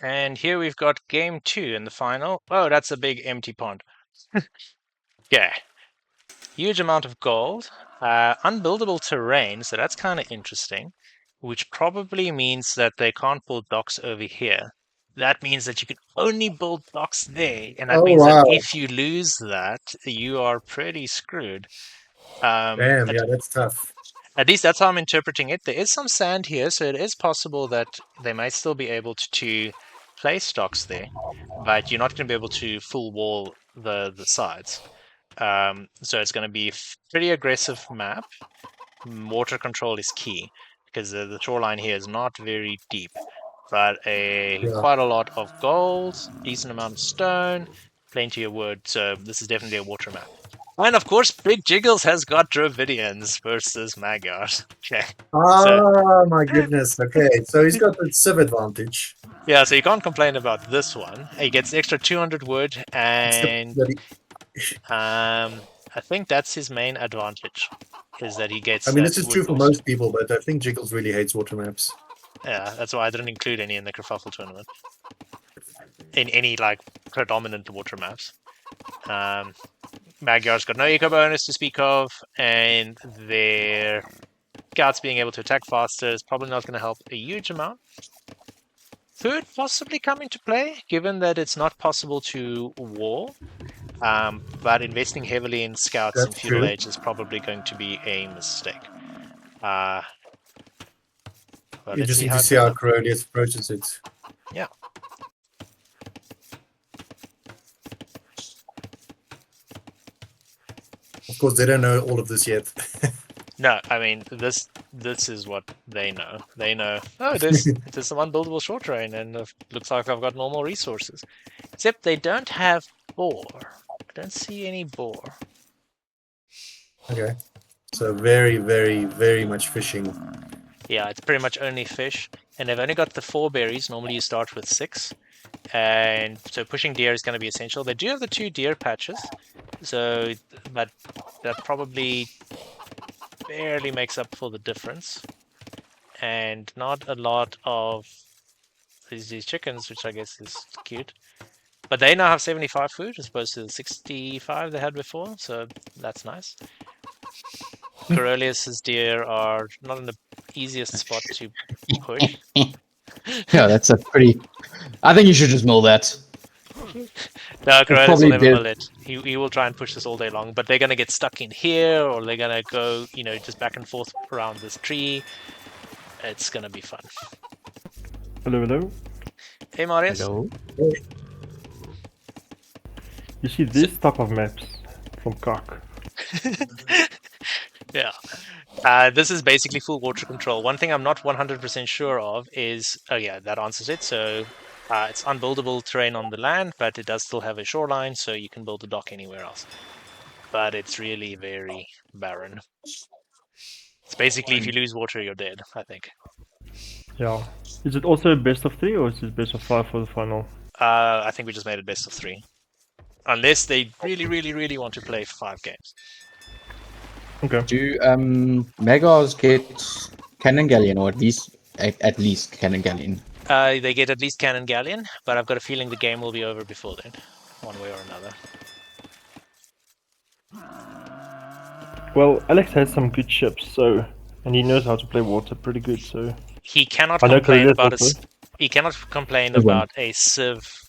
And here we've got game 2 in the final. Oh, that's a big empty pond. Yeah. Huge amount of gold. Unbuildable terrain, so that's kind of interesting. Which probably means that they can't build docks over here. That means that you can only build docks there, and that Oh means that wow! if you lose that, you are pretty screwed. Damn, yeah, that's tough. At least that's how I'm interpreting it. There is some sand here, so it is possible that they might still be able to place docks there, but you're not going to be able to full wall the sides. So it's going to be a pretty aggressive map. Water control is key because the shoreline here is not very deep, but Yeah. quite a lot of gold, decent amount of stone, plenty of wood. So this is definitely a water map. And of course, Big Jiggles has got Dravidians versus Magyars. Okay. So Ah, my goodness. Okay, so he's got the civ advantage. yeah, so you can't complain about this one. He gets an extra 200 wood, It's the and that I think that's his main advantage, is that he I gets mean, that this is wood true for boost. most people, but I think Jiggles really hates water maps. Yeah, that's why I didn't include any in the Kerfuffle tournament. In any like predominant water maps. Magyar's got no eco bonus to speak of, and their scouts being able to attack faster is probably not going to help a huge amount. Could possibly come into play, given that it's not possible to wall, but investing heavily in scouts in That's feudal true. age is probably going to be a mistake. But let's see Interesting how to it see plays how out. Corollius approaches it. Yeah. Of course, they don't know all of this yet. No, I mean this is what they know. They know, oh, there's some unbuildable short terrain, and it looks like I've got normal resources. Except they don't have boar. I don't see any boar. Okay, so very, very, very much fishing. Yeah, it's pretty much only fish, and they've only got the 4 berries. Normally you start with 6, and so pushing deer is going to be essential. They do have the 2 deer patches, so but that probably barely makes up for the difference, and not a lot of these chickens, which I guess is cute. But they now have 75 food as opposed to the 65 they had before, so that's nice. Corollius's deer are not in the easiest spot to push. Yeah, that's a pretty. I think you should just mill that. No, It's Corollius will probably never best. mill it. He will try and push this all day long, but they're going to get stuck in here, or they're going to go, just back and forth around this tree. It's going to be fun. Hello, hello. Hey, Marius. Hello. You see this type of maps from Cock. Yeah. This is basically full water control. One thing I'm not 100% sure of is, oh yeah, that answers it. So it's unbuildable terrain on the land, but it does still have a shoreline, so you can build a dock anywhere else. But it's really very barren. It's basically if you lose water, you're dead, I think. Yeah. Is it also best of 3 or is it best of 5 for the final? I think we just made it best of 3. Unless they really, really, really want to play 5 games. Okay. Do Magyars get Cannon Galleon, or at least Cannon Galleon? They get at least Cannon Galleon, but I've got a feeling the game will be over before then, one way or another. Well, Alex has some good ships, and he knows how to play water pretty good, so... He cannot I know complain Corollius about also. He cannot complain Good one. about a Civ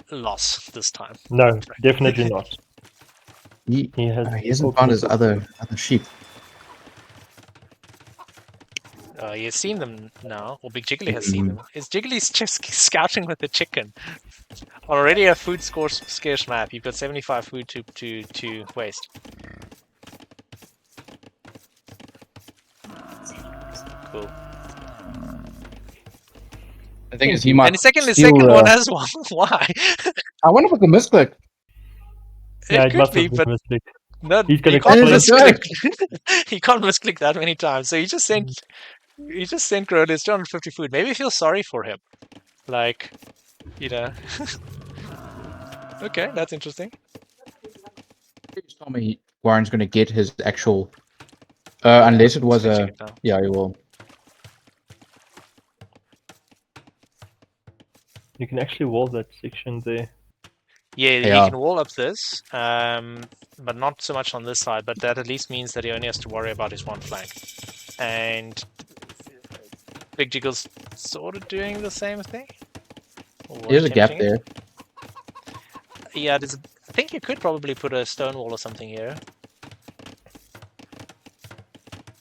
loss this time. No, definitely not. He He has hasn't found his other sheep. He has seen them now, or Big Jiggly has seen them. Is Jiggly's just scouting with the chicken? Already a food scarce map. You've got 75 food to waste. Cool. The thing is, he might. And the steal, second one as well. Why? I wonder if it's a misclick. Yeah, It it could must be, have been but a mistake. no, He's gonna he can't complain. misclick. He can't misclick that many times. So he just sent Corollius 250 food. Maybe feel sorry for him. Like, Okay, that's interesting. Just tell me Warren's going to get his actual. Unless it was Switching a. it now. Yeah, he will. You can actually wall that section there. Yeah, Yeah. he can wall up this, but not so much on this side. But that at least means that he only has to worry about his one flank. And Big Jiggle's sort of doing the same thing. Or There's a gap attempting it. there. Yeah, I think you could probably put a stone wall or something here.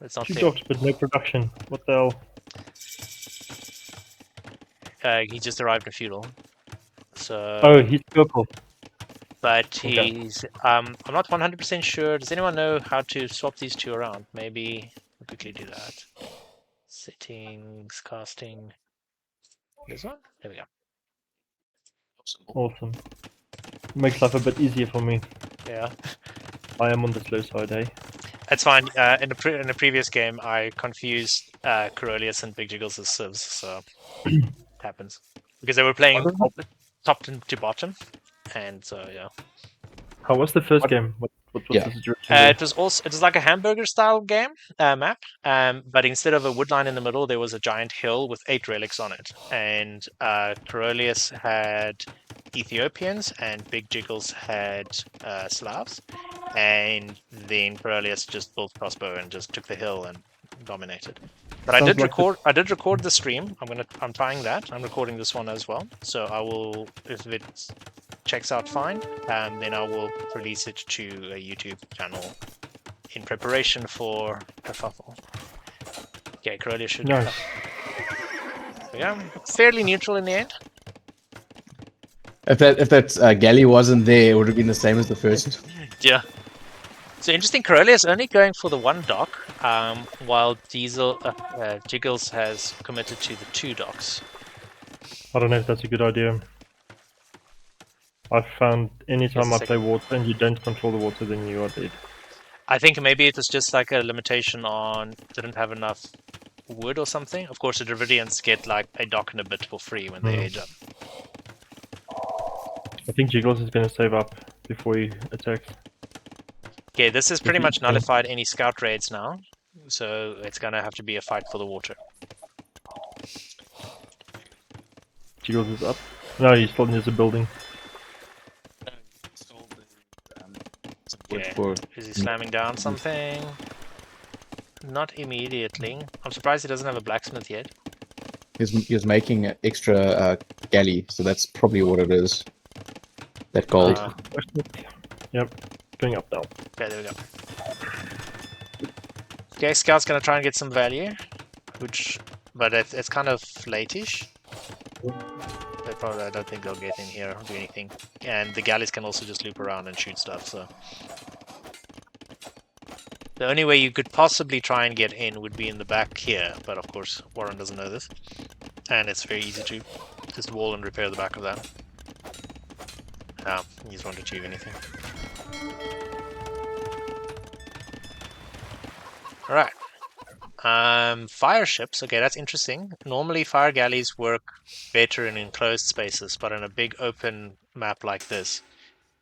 It's not 2 there. docks, but no production. What the hell? He just arrived in feudal. So. Oh, he's purple. But Okay. he's. I'm not 100% sure. Does anyone know how to swap these two around? Maybe we'll quickly do that. Settings, casting. This one? There we go. Awesome. Makes life a bit easier for me. Yeah. I am on the slow side, eh? That's fine. In the previous game, I confused Corolius and Big Jiggles as civs, so it happens because they were playing top to bottom, and so yeah. How was the first game? What was Yeah. the situation there? It was like a hamburger style game map, but instead of a wood line in the middle, there was a giant hill with 8 relics on it, and Corolius had Ethiopians and Big Jiggles had Slavs, and then Corolius just built crossbow and just took the hill and dominated. But I Sounds did like record. I did record the stream. I'm trying that. I'm recording this one as well. So I will, if it checks out fine, then I will release it to a YouTube channel in preparation for Kerfuffle. Okay, Corolius should. Nice. Yeah, fairly neutral in the end. If that galley wasn't there, it would have been the same as the first. Yeah. So interesting, Corolius only going for the 1 dock, while Jiggles has committed to the 2 docks. I don't know if that's a good idea. I've found anytime I play water and you don't control the water, then you are dead. I think maybe it was just like a limitation on didn't have enough wood or something. Of course, the Dravidians get like a dock and a bit for free when they age up. I think Jiggles is going to save up before he attacks. Okay, this has pretty much nullified any scout raids now, so it's gonna have to be a fight for the water. Jiggles is up. No, he's still near the building. Okay. Is he slamming down something? Not immediately. I'm surprised he doesn't have a blacksmith yet. He was making an extra galley, so that's probably what it is. That gold. Yep, going up now. Okay, there we go. Okay, Scout's gonna try and get some value, but it's kind of late-ish. I don't think they'll get in here or do anything. And the galleys can also just loop around and shoot stuff, so... The only way you could possibly try and get in would be in the back here, but of course Warren doesn't know this. And it's very easy to just wall and repair the back of that. You just won't achieve anything. Alright. Fire ships, okay, that's interesting. Normally fire galleys work better in enclosed spaces, but in a big open map like this,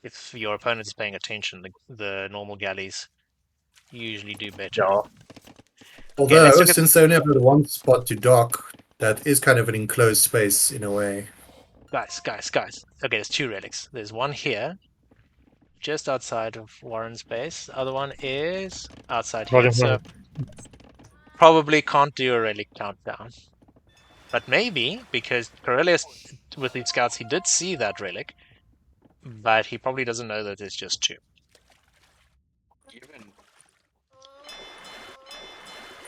if your opponent is paying attention, the normal galleys usually do better. Yeah. Although, since they only have the 1 spot to dock, that is kind of an enclosed space in a way. Guys. Okay, there's 2 relics. There's one here, just outside of Warren's base. The other one is outside here. So probably can't do a relic countdown. But maybe, because Corolius, with his scouts, he did see that relic, but he probably doesn't know that it's just 2.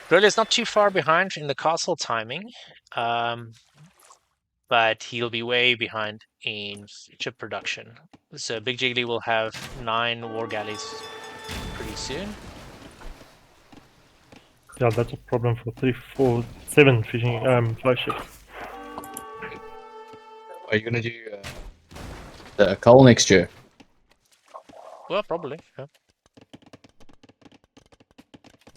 Corolius not too far behind in the castle timing, but he'll be way behind in chip production. So Big Jiggly will have 9 war galleys pretty soon. Yeah, that's a problem for 3, 4, 7 fishing fly ships. Are you gonna do the coal next year? Well, probably. Yeah.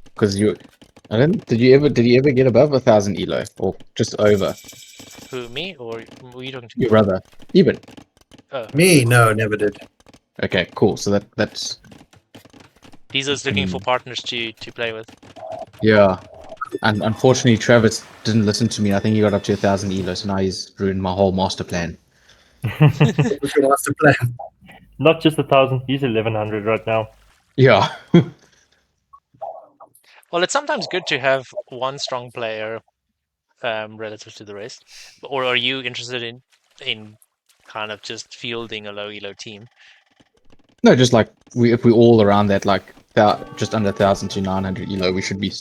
Because did you ever get above 1,000 elo or just over? Who, me, or were you talking to? Your brother, even. Oh. Me, no, never did. Okay, cool. So that's. Diesel's looking for partners to play with. Yeah. And unfortunately, Travis didn't listen to me. I think he got up to 1,000 elo, so now he's ruined my whole master plan. What's your master plan? Not just 1,000, he's 1,100 right now. Yeah. Well, it's sometimes good to have one strong player relative to the rest. Or are you interested in kind of just fielding a low elo team? No, just like if we all around that, like just under 1,000 to 900 elo, we should be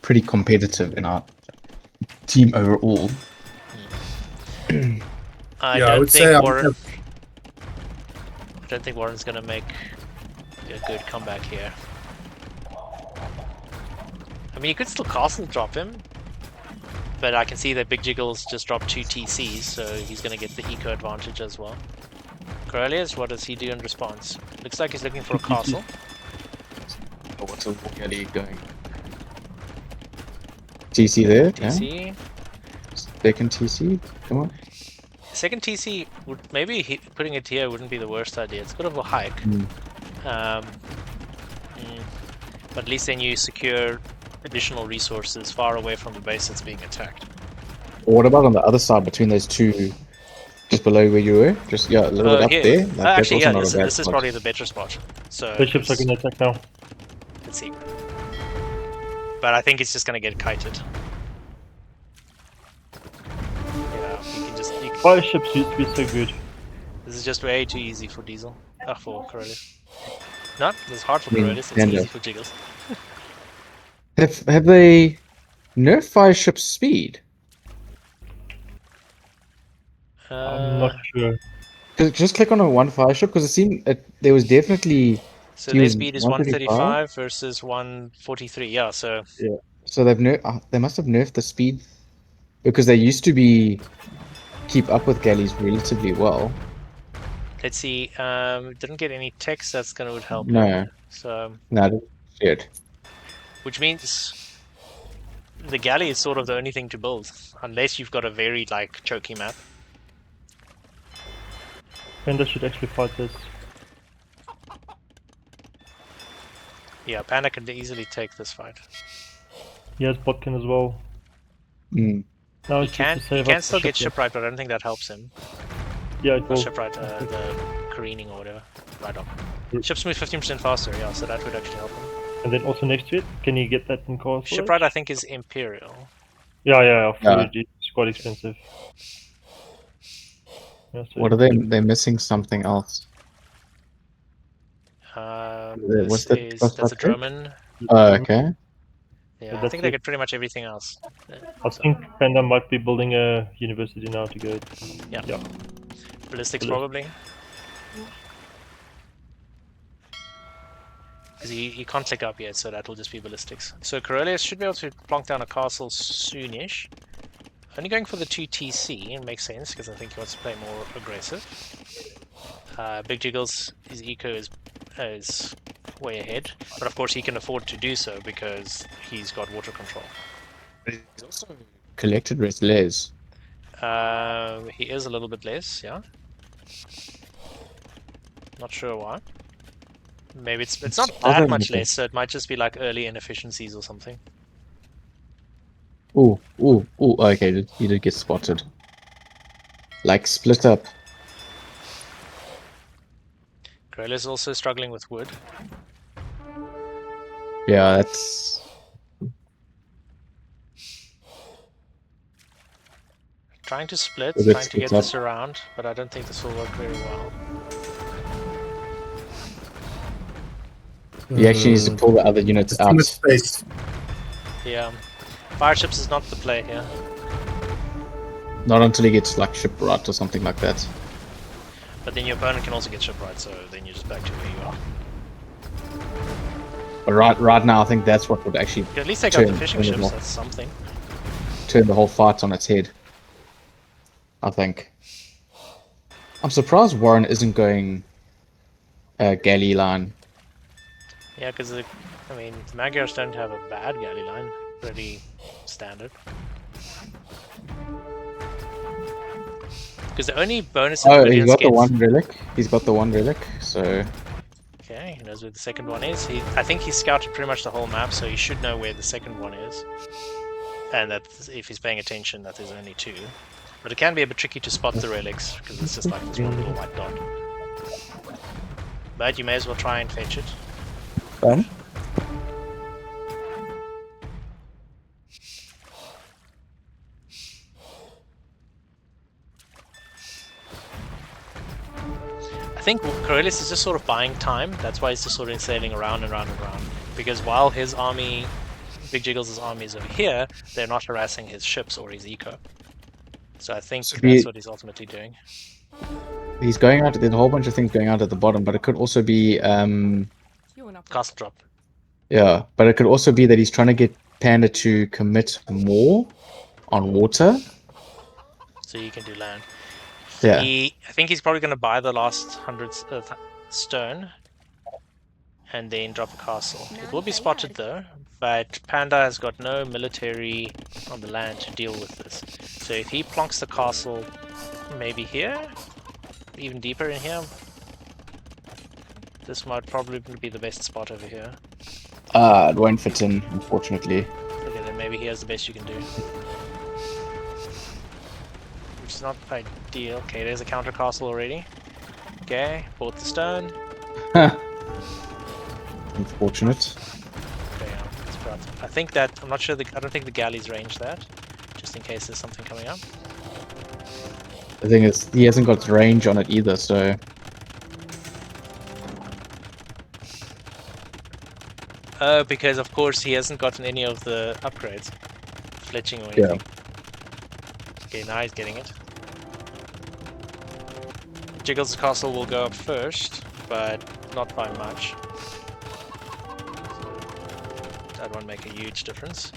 pretty competitive in our team overall. I Yeah, I don't would think say Warren. I don't think Warren's going to make a good comeback here. I mean, you could still castle drop him, but I can see that Big Jiggles just dropped 2 TCs, so he's going to get the eco advantage as well. Corellius, what does he do in response? Looks like he's looking for a castle. Oh, what's a Gally going? TC there? TC. Yeah. Second TC? Come on. Second TC, maybe putting it here wouldn't be the worst idea. It's a bit of a hike. But at least then you secure additional resources far away from the base that's being attacked. Or what about on the other side between those two, just below where you were? Just, yeah, a little bit up here. there? Like, that's Actually, also yeah, not a bad this is spot. probably the better spot. So The ships are going to attack now. let's see. But I think it's just going to get kited. Yeah, you can just... Fire ships used to be so good. This is just way too easy for Diesel. For Corellius. Not? It's hard for I mean, Corellius, it's Panda. easy for Jiggles. Have they nerfed fire ship's speed? I'm not sure. Just click on a one fire ship because it seemed there was definitely. So He their was speed is 135? 135 versus 143. Yeah, so So they must have nerfed the speed because they used to keep up with galleys relatively well. let's see. Didn't get any text that's gonna help. No, So no, shit. which means the galley is sort of the only thing to build, unless you've got a very choky map. Panda should actually fight this. Yeah, Panda can easily take this fight. He has botkin as well. Mm. Now He it's can just to save he can up still the get ship. shipwright, but I don't think that helps him. Yeah, it Not will. shipwright, the careening or whatever. Right on. Ships move 15% faster, yeah, so that would actually help him. And then also next to it, can you get that in cost? Shipwright, I think, is Imperial. Yeah, Yeah. it's quite expensive. Yeah, so What are they? They're missing something else. What's That's a that? German. Oh, okay. Yeah, I that's think they it. get pretty much everything else. I think Panda might be building a university now to go. Yeah. Yeah. Ballistics probably. Because he can't take up yet, so that will just be ballistics. So Corellius should be able to plonk down a castle soonish. Only going for the 2 TC, it makes sense, because I think he wants to play more aggressive. Big Jiggles, his eco is way ahead, but of course he can afford to do so because he's got water control. He's also collected with Les. He is a little bit less, yeah. Not sure why. Maybe it's not that much less, so it might just be like early inefficiencies or something. Ooh. Okay, he did get spotted. Like split up. Corellius is also struggling with wood. Yeah, that's. Trying to split, So that's trying to get split up. this around, but I don't think this will work very well. He actually needs to pull the other units Too much out. space. Yeah, fire ships is not the play here. Not until he gets like shipwright or something like that. But then your opponent can also get shipwright, so then you're just back to where you are. But right now, I think that's what would actually You can at least take out the turn fishing it ships, off. that's something. Turn the whole fight on its head. I think. I'm surprised Warren isn't going galley line. Yeah, because the Magyars don't have a bad galley line. Pretty standard. Because the only bonus that Oh, Dravidians he's got the gets- one relic. He's got the one relic, so Okay, he knows where the second one is. I think he scouted pretty much the whole map, so he should know where the second one is. and that if he's paying attention, that there's only 2. But it can be a bit tricky to spot the relics because it's just like this one little white dot. But you may as well try and fetch it. Done. I think Corellius is just sort of buying time. That's why he's just sort of sailing around and around and around. Because while his army, Big Jiggles' army is over here, they're not harassing his ships or his eco. So I think So that's what he's ultimately doing. He's going out. There's a whole bunch of things going out at the bottom, but it could also be Castle drop. yeah, but it could also be that he's trying to get Panda to commit more on water. So you can do land. Yeah. I think he's probably going to buy the last 100 stone and then drop a castle. It will be spotted though, but Panda has got no military on the land to deal with this. So if he plonks the castle maybe here, even deeper in here, this might probably be the best spot over here. It won't fit in, unfortunately. Okay, then maybe here's the best you can do. Which is not ideal. Okay, there's a counter castle already. Okay, bought the stone. Unfortunate. Okay, that's right. I think that I'm not sure. I don't think the galleys range that. Just in case there's something coming up. The thing is, he hasn't got range on it either, so Oh, because of course he hasn't gotten any of the upgrades, fletching or anything. Okay, now he's getting it. Jiggles' castle will go up first, but not by much. That won't make a huge difference.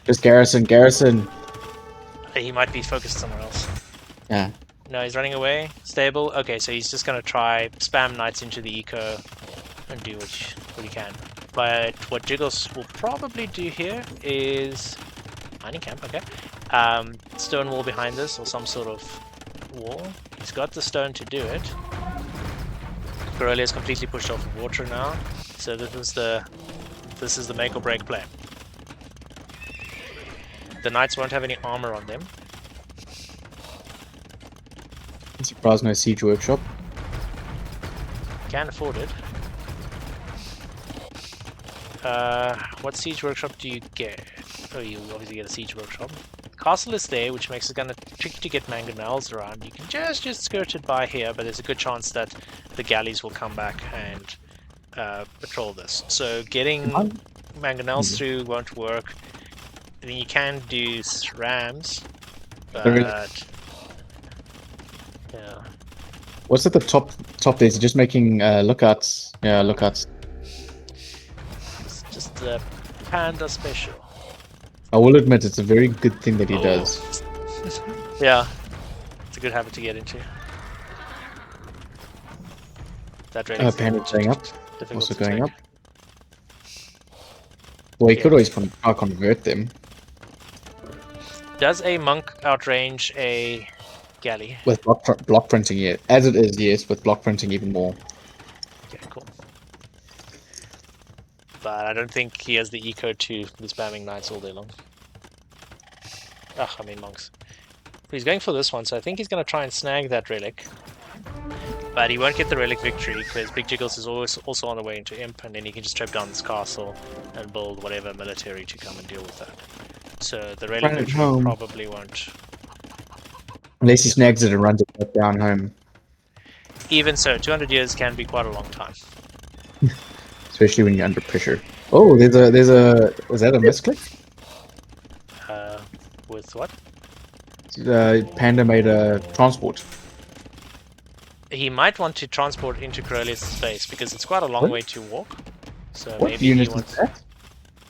just garrison. He might be focused somewhere else. Yeah. No, he's running away. Stable. Okay, so he's just gonna try spam knights into the eco and do what he can. But what Jiggles will probably do here is mining camp. Okay, stone wall behind this or some sort of wall. He's got the stone to do it. Corellia is completely pushed off of water now, so this is the make or break play. The knights won't have any armor on them. I'm surprised no siege workshop. Can't afford it. What siege workshop do you get? Oh, you obviously get a siege workshop. Castle is there, which makes it kind of tricky to get mangonels around. You can just skirt it by here, but there's a good chance that the galleys will come back and patrol this. So getting mangonels through won't work. I mean, you can do rams, but yeah. What's at the top there? Is he just making lookouts? Yeah, lookouts. It's just the panda special. I will admit it's a very good thing that he does. Yeah, it's a good habit to get into. That really Panda going up. difficult Also to going take. up. Well, he Yeah. could always convert them Does a monk outrange a galley? with block printing. Yeah, as it is, yes. With block printing, even more. Okay, cool. But I don't think he has the eco to be spamming knights all day long. I mean monks. He's going for this one, so I think he's going to try and snag that relic. But he won't get the relic victory because Big Jiggles is always also on the way into Imp, and then he can just trip down this castle and build whatever military to come and deal with that. So the relic Run it victory home. probably won't. Unless he snags it and runs it back down home. Even so, 200 years can be quite a long time. Especially when you're under pressure. Oh, there's a was that a misclick? With what? Panda made a transport. He might want to transport into Corellius' space because it's quite a long What? way to walk. So What maybe unit he is wants that?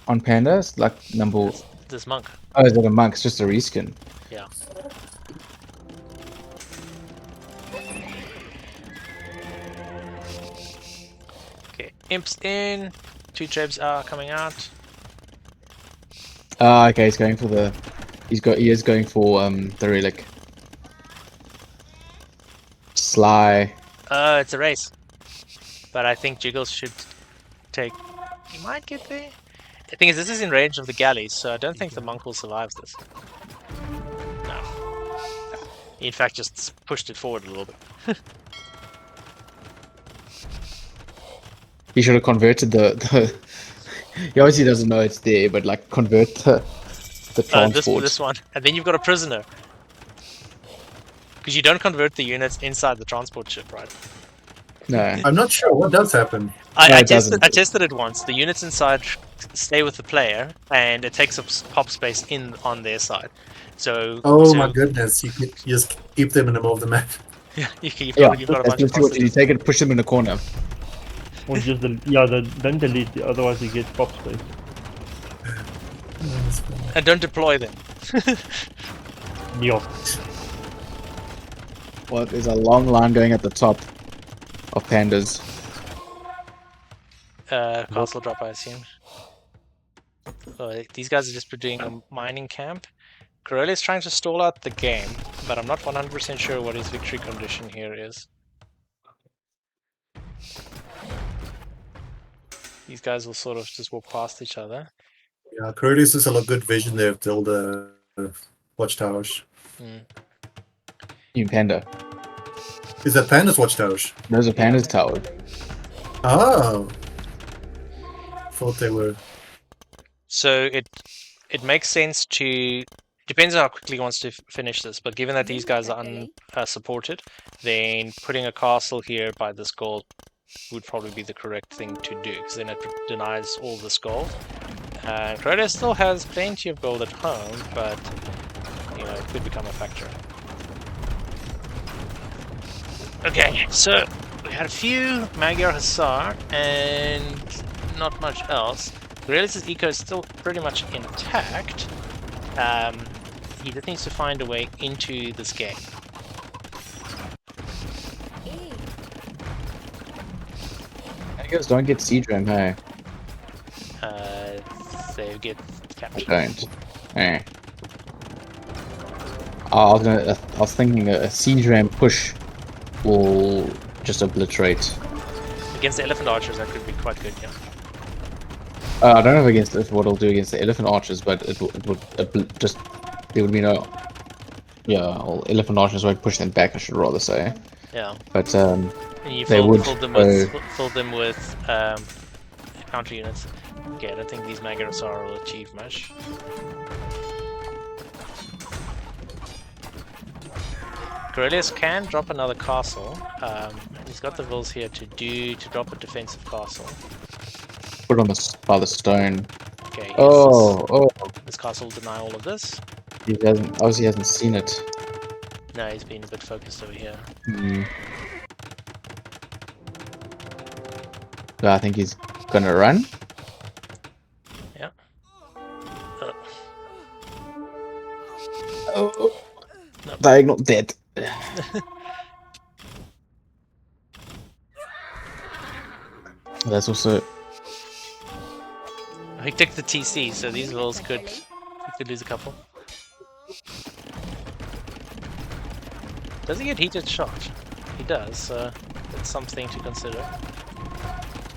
On Panda, it's like number. this monk. Oh, is that a monk? It's just a reskin. Yeah. Okay, imps in. 2 trebs are coming out. Okay, he's going for the. He is going for the relic. Sly. It's a race. But I think Jiggles should take. He might get there. The thing is, this is in range of the galleys, so I don't think the monk will survive this. No. He in fact just pushed it forward a little bit. He should have converted the he obviously doesn't know it's there, but like convert the transport. This one, and then you've got a prisoner. Because you don't convert the units inside the transport ship, right? No. I'm not sure what does happen. I tested it once. The units inside stay with the player, and it takes up pop space on their side. So. My goodness! You just keep them in the middle of the map. Yeah, you've got a bunch of what you take it, push them in the corner. Or just then delete. Otherwise, you get pop space. And don't deploy them. Yeah. Well, there's a long line going at the top of pandas. Castle drop, I assume. These guys are just doing a mining camp. Corelli is trying to stall out the game, but I'm not 100% sure what his victory condition here is. These guys will sort of just walk past each other. Yeah, Curtis has a good vision there of all the watchtowers. New panda. Is that Panda's watchtowers? Those are panda's tower. Oh. Thought they were. So it makes sense to... Depends on how quickly he wants to finish this, but given that these guys are unsupported, then putting a castle here by this gold would probably be the correct thing to do, because then it denies all this gold. Crota still has plenty of gold at home, but it could become a factor. Okay, so we had a few Magyar Hussar and not much else. Guerrillas' eco is still pretty much intact. He just needs to find a way into this game. Magyars don't get siege ram, hey? They get captured. Don't. Eh. I was thinking a siege ram push will just obliterate. Against the elephant archers, that could be quite good, yeah. I don't know if what it'll do against the elephant archers, but it would just there would be no elephant archers won't push them back. I should rather say. Yeah. But and you they would fill them with counter units. Okay, I don't think these Magyars will achieve much. Corellius can drop another castle. He's got the vills here to drop a defensive castle. Put on by the stone. Okay. Yes, this castle will deny all of this. He hasn't seen it. No, he's been a bit focused over here. So I think he's gonna run. Yeah. No. Diagonal dead. That's also. He took the TC, so these vills could lose a couple. Does he get heated shot? He does, so that's something to consider.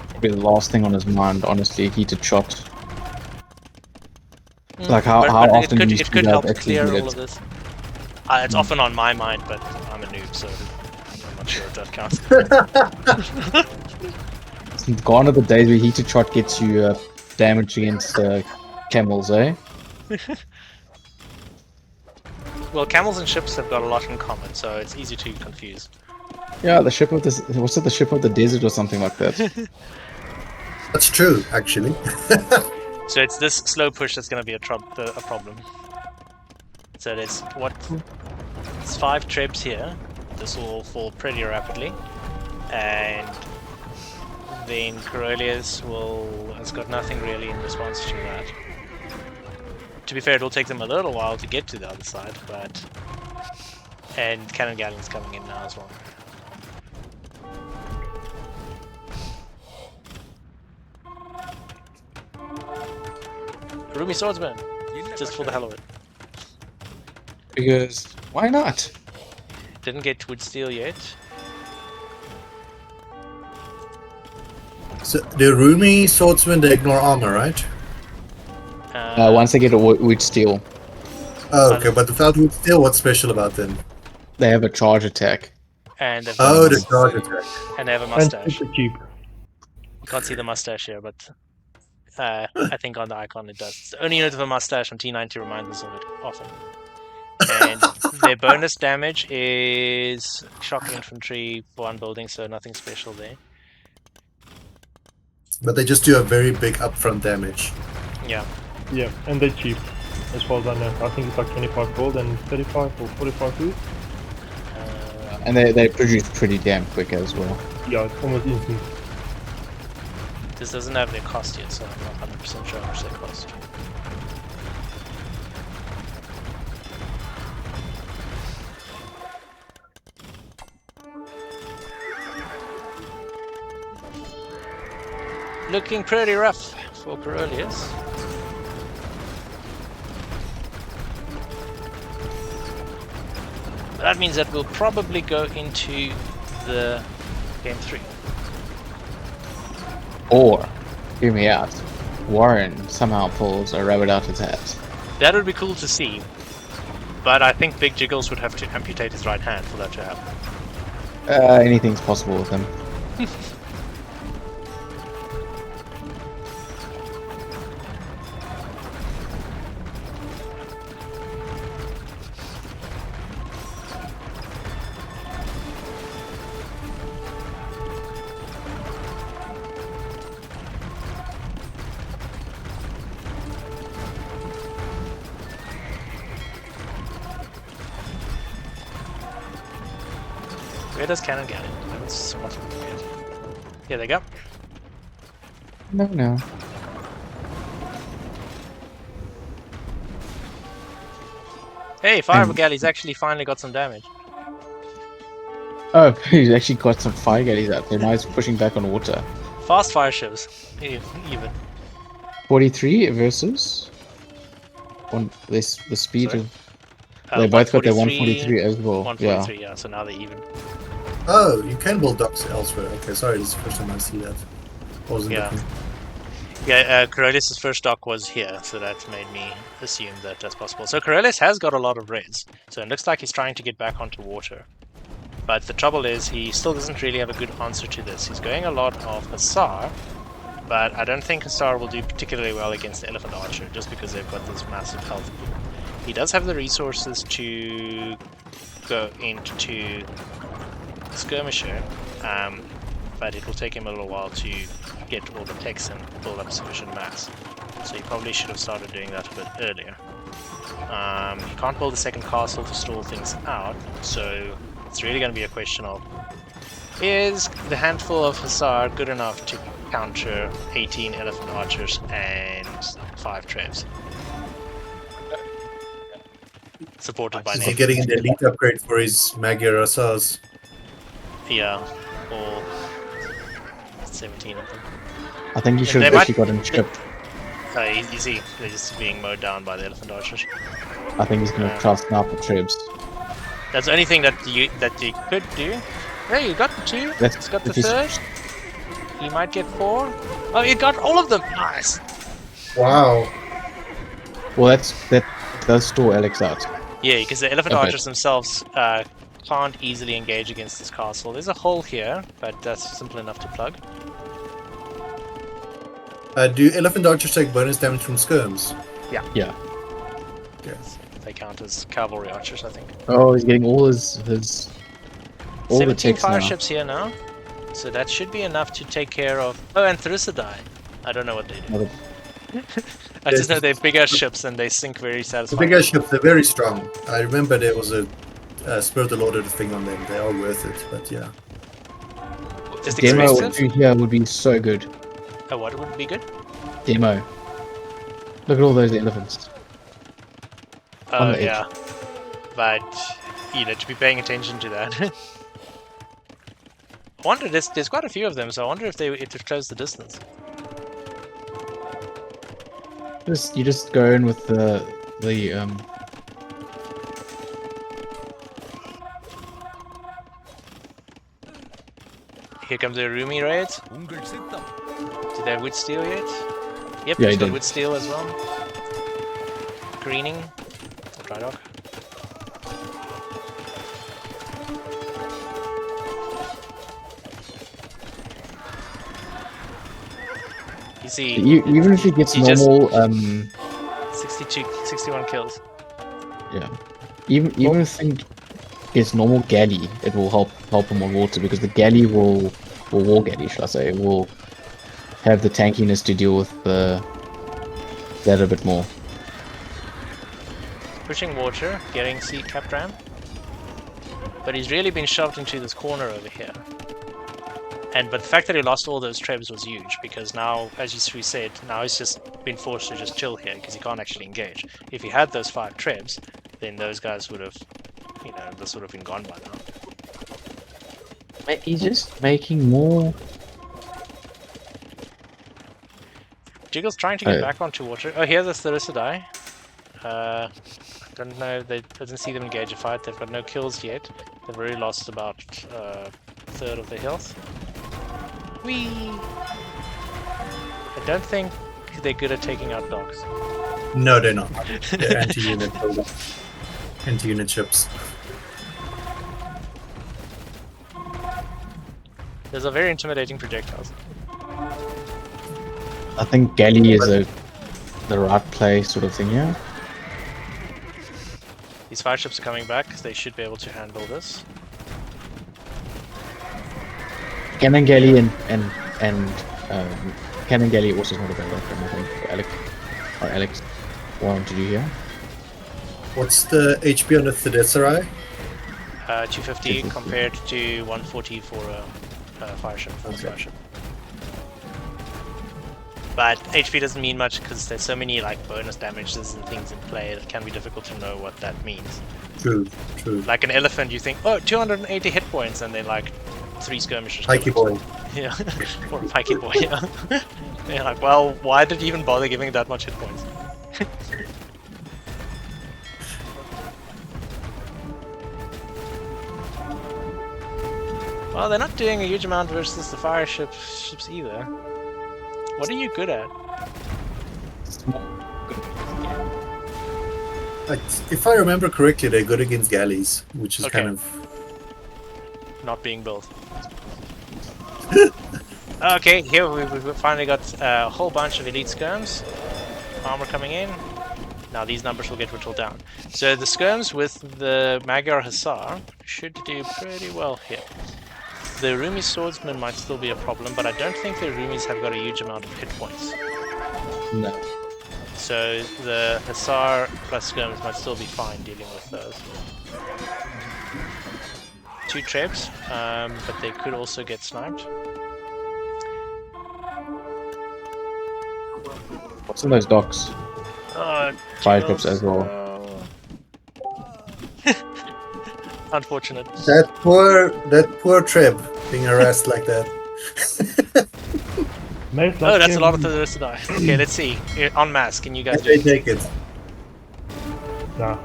Probably the last thing on his mind, honestly, heated shot. Like how often do you see it could that help actually clear do all it? of this. It's often on my mind, but I'm a noob, so I'm not sure if that counts. Gone are the days where heated shot gets you damage against camels, eh? Well, camels and ships have got a lot in common, so it's easy to confuse. Yeah, the ship of this. What's it? The ship of the desert or something like that. That's true, actually. So it's this slow push that's going to be a problem. So there's it's 5 trebs here. This will fall pretty rapidly, and then Corellius has got nothing really in response to that. To be fair, it will take them a little while to get to the other side, and cannon galleon's coming in now as well. Rumi Swordsman, just for the hell of it. Because why not? Didn't get wood steel yet. So the Rumi swordsmen, they ignore armor, right? Once they get a wood steel, Oh, okay, but without wood steel, what's special about them? they have a charge attack. And they've Oh, got the charge attack. and they have a And mustache. super cheap. You can't see the mustache here, but I think on the icon it does. It's the only unit of a mustache on T90 reminds us of it often. And their bonus damage is shock infantry for one building, so nothing special there. But they just do a very big upfront damage. Yeah. Yeah, and they're cheap, as far as I know. I think it's like 25 gold and 35 or 45 food. And they produce pretty damn quick as well. Yeah, it's almost instant. This doesn't have their cost yet, so I'm not 100% sure how much they cost. Looking pretty rough for Corollius. That means that we'll probably go into the game 3. Or, hear me out, Warren somehow pulls a rabbit out his hat. That would be cool to see, but I think Big Jiggles would have to amputate his right hand for that to happen. Anything's possible with him. Where does Cannon get it? That's spotted weird. Here they go. No. Hey, Fire Galley's actually finally got some damage. Oh, he's actually got some fire galleys out there. Now he's pushing back on water. Fast fire ships, even. 43 versus the speed Sorry? of. They both got their 143 143 as well. 143, yeah, so now they're even. Oh, you can build docks elsewhere. Okay, sorry, this is the first time I see that. Wasn't Yeah. looking. Yeah, Corollius' first dock was here, so that made me assume that that's possible. So Corollius has got a lot of reds, so it looks like he's trying to get back onto water. But the trouble is, he still doesn't really have a good answer to this. He's going a lot of Hussar, but I don't think Hussar will do particularly well against the Elephant Archer, just because they've got this massive health pool. He does have the resources to go into Skirmisher, but it will take him a little while to get all the techs and build up sufficient mass. So he probably should have started doing that a bit earlier. He can't build a second castle to stall things out, so it's really going to be a question of, is the handful of Hussar good enough to counter 18 Elephant Archers and 5 Trevs? Supported by Is he Navy. getting an elite upgrade for his Magyar Hussars? Yeah, all 17 of them. I think he should They have might- actually gotten shipped. You see, they're just being mowed down by the Elephant Archers. I think he's gonna try to snipe the tribes. That's the only thing that you could do. Hey, you got the 2. That's- He's got the if he's- 3rd. He might get 4. Oh, he got all of them. Nice. Wow. Well, that does store Alex out. Yeah, because the Elephant Okay. Archers themselves can't easily engage against this castle. There's a hole here, but that's simple enough to plug. Do Elephant Archers take bonus damage from skirms? Yeah. Okay. They count as cavalry archers, I think. Oh, he's getting all his all the 17 techs fire now. ships here now, so that should be enough to take care of. Oh, and Therisidai. I don't know what they do. Another- I just know they're bigger ships and they sink very The satisfyingly. bigger ships, they're very strong. I remember there was a Spirit of the Lord thing on them. They are worth it, but yeah. Just Demo expensive. here would be so good. Oh, what would be good? Demo. Look at all those elephants. On Oh the edge. yeah, but you know, to be paying attention to that. I wonder, there's quite a few of them, so I wonder if they've closed the distance. You just go in with the Here comes the Rumi raids. Did they have wood steel yet? Yep, Yeah, he's he got did. wood steel as well. careening. Or dry dock. You see, Even if he gets he just- normal, 61 kills. yeah. Even if he gets normal galley, it will help him on water because the galley will war galley, should I say, will have the tankiness to deal with that a bit more. Pushing water, getting sea cap ram. But he's really been shoved into this corner over here. But the fact that he lost all those trebs was huge, because now, as you said, now he's just been forced to just chill here, because he can't actually engage. If he had those 5 trebs, then those guys would have, this would have been gone by now. He's just making more. Jiggle's trying to get back onto water. Oh, here's the Civilisations. I don't know, I didn't see them engage a fight. They've got no kills yet. They've already lost about a third of their health. Whee! I don't think they're good at taking out dogs. No, they're not. They're anti-unit anti-unit ships. Those are very intimidating projectiles. I think galley is the right play sort of thing, yeah. These fire ships are coming back. They should be able to handle this. Cannon galley and cannon galley also is not a bad weapon, I think, for Alex wanted to do here. What's the HP on the Civilisations? 250 compared to 140 for a fire ship. Fire ship. But HP doesn't mean much because there's so many like bonus damages and things in play that can be difficult to know what that means. True. Like an elephant, you think, oh, 280 hit points, and then like 3 skirmishers. Pikey boy. Yeah, or a pikey boy. Yeah. You're like, well, why did you even bother giving that much hit points? Well, they're not doing a huge amount versus the fire ships either. What are you good at? If I remember correctly, they're good against galleys, which is kind of not being built. Okay, here we've finally got a whole bunch of elite skirms. Armor coming in. Now these numbers will get whittled down. So the skirms with the Magyar Hussar should do pretty well here. The Rumi swordsman might still be a problem, but I don't think the Rumis have got a huge amount of hit points. No. So the Hussar plus skirms might still be fine dealing with those. 2 trebs, but they could also get sniped. What's in those docks? Fire ships as well. Unfortunate. that poor treb being harassed like that. Oh, that's a lot of the to die. Okay, let's see. En masse, can you guys do They it? take it. Nah.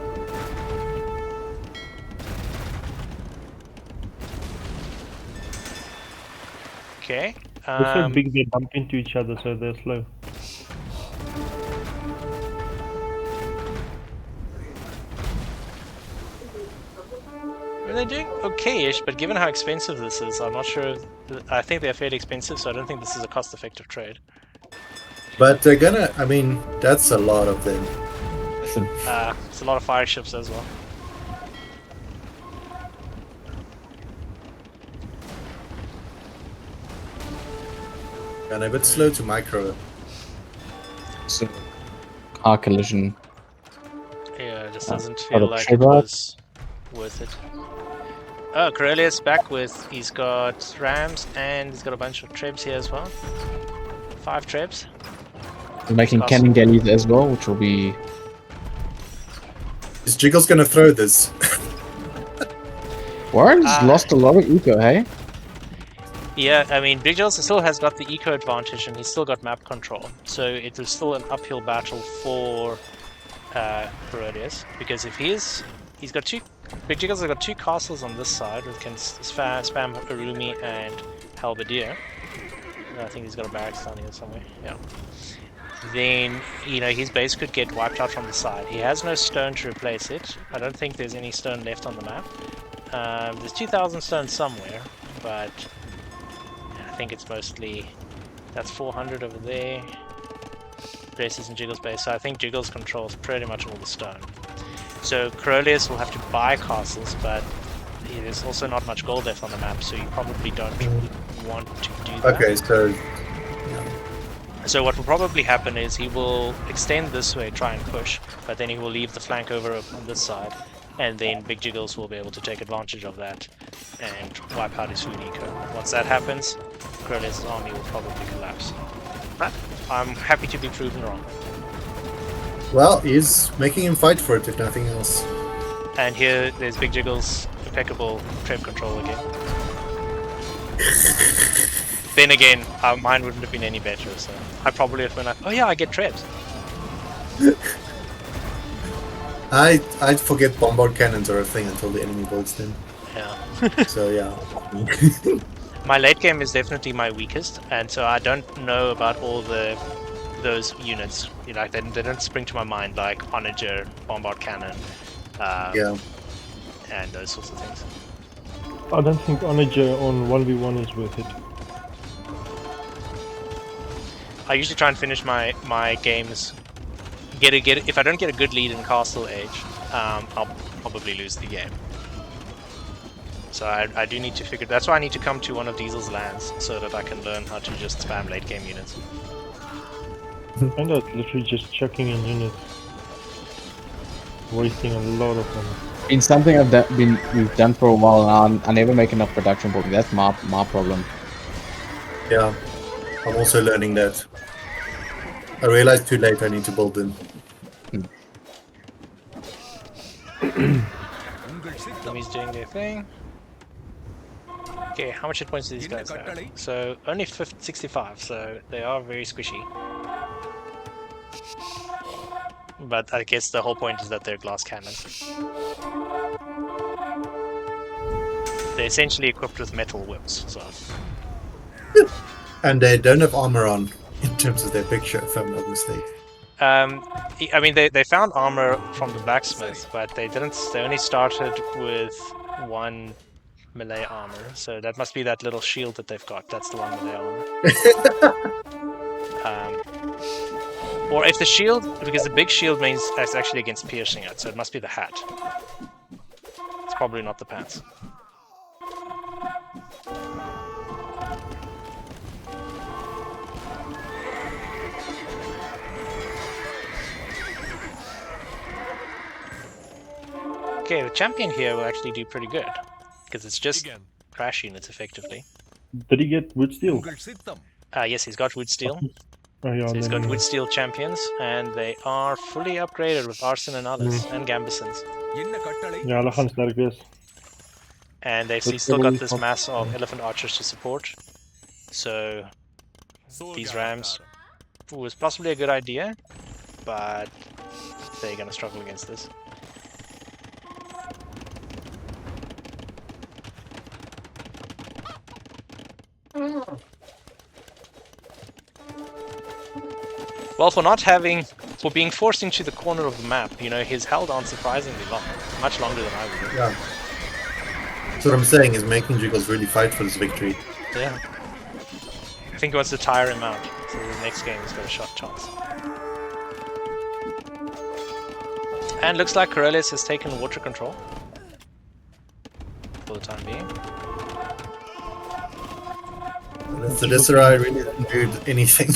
Okay. They're so big they bump into each other, so they're slow. They're doing okay-ish, but given how expensive this is, I'm not sure. I think they're fairly expensive, so I don't think this is a cost-effective trade. But they're gonna, I mean, that's a lot of them. It's a lot of fire ships as well. And a bit slow to micro. So, car collision. Yeah, it just doesn't Out feel of like it trigger. was worth it. Oh, Corellia's back with, he's got rams and he's got a bunch of trebs here as well. 5 trebs. We're making Awesome. cannon galleys as well, which will be. Is Jiggles gonna throw this? Warren's lost a lot of eco, hey? Yeah, I mean, BigJiggly still has got the eco advantage and he's still got map control. So it is still an uphill battle for Corellia's, because if he's got 2. BigJiggly's got 2 castles on this side that can spam Arumi and Halberdier. I think he's got a barracks down here somewhere. Yeah. then his base could get wiped out from the side. He has no stone to replace it. I don't think there's any stone left on the map. There's 2,000 stone somewhere, but I think it's mostly that's 400 over there. This isn't Jiggle's base, so I think Jiggles controls pretty much all the stone. So Corolius will have to buy castles, but there's also not much gold left on the map, so you probably don't want to do that. Okay, So what will probably happen is he will extend this way, try and push, but then he will leave the flank over on this side, and then Big Jiggles will be able to take advantage of that and wipe out his food eco. Once that happens, Corolius' army will probably collapse. But I'm happy to be proven wrong. well, he's making him fight for it, if nothing else. And here, there's Big Jiggles' impeccable trap control again. Then again, mine wouldn't have been any better, so I probably would have been like, oh yeah, I get traps. I forget bombard cannons are a thing until the enemy builds them. Yeah. So yeah. My late game is definitely my weakest, and so I don't know about all those units. Like they don't spring to my mind, like Onager, bombard cannon, Yeah. and those sorts of things. I don't think Onager on 1v1 is worth it. I usually try and finish my games. If I don't get a good lead in Castle Age, I'll probably lose the game. So I do need to figure. That's why I need to come to one of Diesel's lands so that I can learn how to just spam late game units. And that's literally just chucking in units, wasting a lot of them. In something we've done for a while now. I never make enough production building. That's my problem. Yeah. I'm also learning that. I realized too late I need to build them. Enemies doing their thing. Okay, how much hit points do these guys have? So only 65, so they are very squishy. But I guess the whole point is that they're glass cannons. They're essentially equipped with metal whips, so... And they don't have armor on, in terms of their picture, if I'm not mistaken. I mean, they found armor from the blacksmith, but they didn't. They only started with one melee armor, so that must be that little shield that they've got. That's the one melee armor. Or if the shield, because the big shield means it's actually against piercing it, so it must be the hat. It's probably not the pants. Okay, the champion here will actually do pretty good, because it's just crash units, effectively. Did he get wood steel? Yes, he's got wood steel. Oh, yeah, So he's then, got wood steel champions, and they are fully upgraded with arson and others, and gambesons. Ja, hulle gaan sterk wees. And they've That's still got probably this not- mass of elephant archers to support. So these rams was possibly a good idea, but they're gonna struggle against this. Well, for being forced into the corner of the map, he's held on surprisingly long, much longer than I would have. Yeah. That's what I'm saying, is making Jiggles really fight for this victory. Yeah. I think he wants to tire him out, so the next game he's got a shot chance. And looks like Corolius has taken water control. For the time being. So Dissarai really didn't do anything.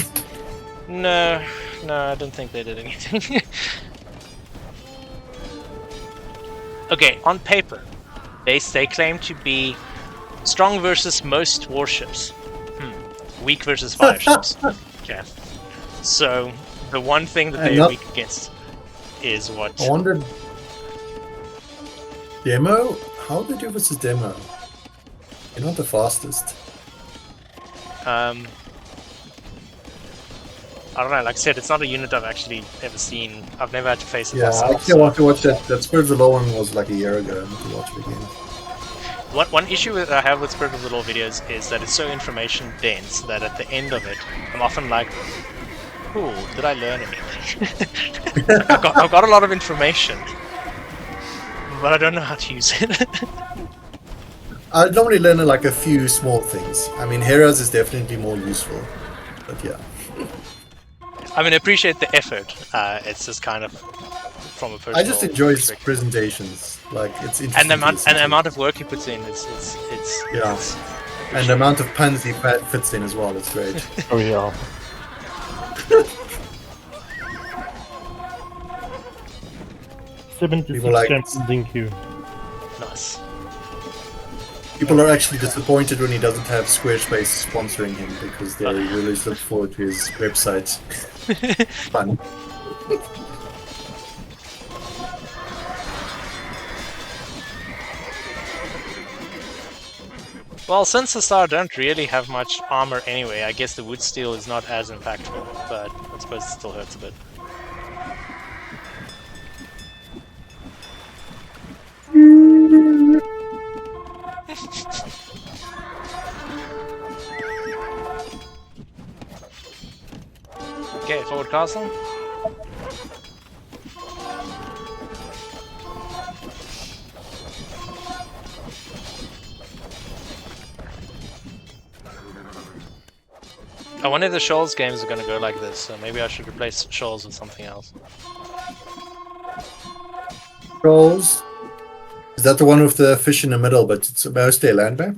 No, I don't think they did anything. Okay, on paper, they claim to be strong versus most warships. Weak versus fireships. Okay. So, the one thing that they're weak against is what... I wondered... Demo? How did they do versus Demo? You're not the fastest. I don't know, like I said, it's not a unit I've actually ever seen. I've never had to face it Yeah, myself. I actually want to watch that. That Spirit of the Law one was like a year ago. I need to watch it again. One issue that I have with Spirit of the Law videos is that it's so information dense that at the end of it, I'm often like, Cool. Did I learn anything? I've got a lot of information, but I don't know how to use it. I normally learn like a few small things. I mean, heroes is definitely more useful, but yeah. I mean, I appreciate the effort. It's just kind of from a personal. I just enjoy his perspective. presentations. Like it's interesting. And the to listen to. amount of work he puts in, it's Yeah. it's And the amount of puns he fits in as well. It's great. Oh yeah. People like- champions in queue. nice. People are actually disappointed when he doesn't have Squarespace sponsoring him because they really look forward to his website. Fun. Well, since the Star don't really have much armor anyway, I guess the wood steel is not as impactful, but I suppose it still hurts a bit. Okay, forward castle. I wonder if the Shoals games are going to go like this, so maybe I should replace Shoals with something else. Trolls. Is that the one with the fish in the middle, but it's mostly a land map?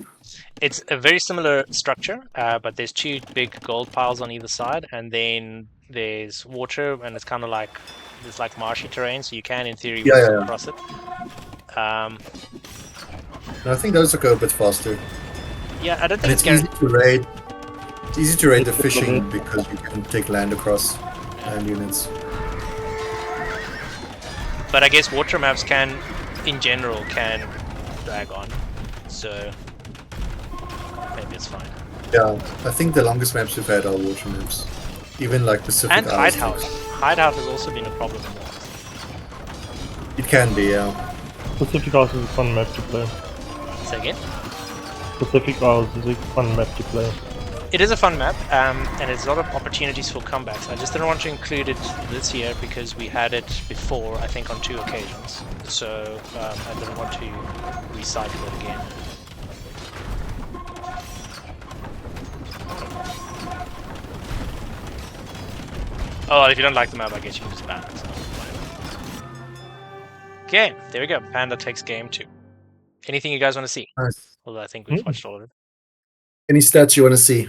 It's a very similar structure, but there's two big gold piles on either side, and then there's water, and it's kind of like it's like marshy terrain, so you can, in theory, Yeah. cross it. I think those will go a bit faster. Yeah, I don't And think it's easy to raid. It's easy to raid the fishing because you can take land across land units. But I guess water maps can, in general, can drag on, so maybe it's fine. Yeah, I think the longest maps we've had are water maps. Even like Pacific And Isles. Hideout. Hideout has also been a problem in that. It can be, yeah. Pacific Isles is a fun map to play. Say again? Pacific Isles is a fun map to play. It is a fun map, and there's a lot of opportunities for comebacks. I just didn't want to include it this year because we had it before, I think on 2 occasions. So I didn't want to recycle it again. Oh, if you don't like the map, I guess you can just ban it. So okay, there we go. Panda takes game 2. Anything you guys want to see? Nice. Although I think we've watched all of it. Any stats you want to see?